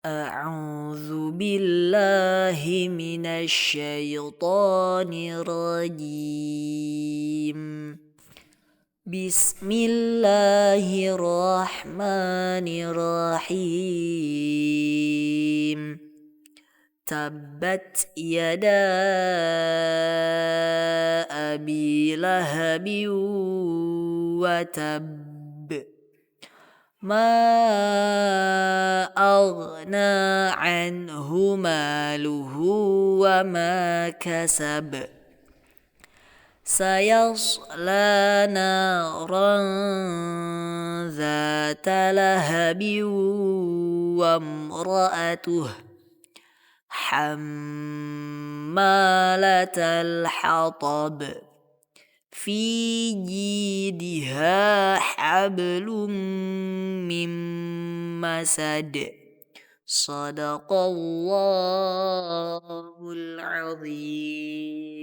أعوذ بالله من الشيطان الرجيم. بسم الله الرحمن الرحيم. تبت يدا أبي لهب وتب، ما أغنى عنه ماله وما كسب، سيصلى نارا ذات لهب وامرأته حمالة الحطب، في جيدها حبل من مسد. صدق الله العظيم.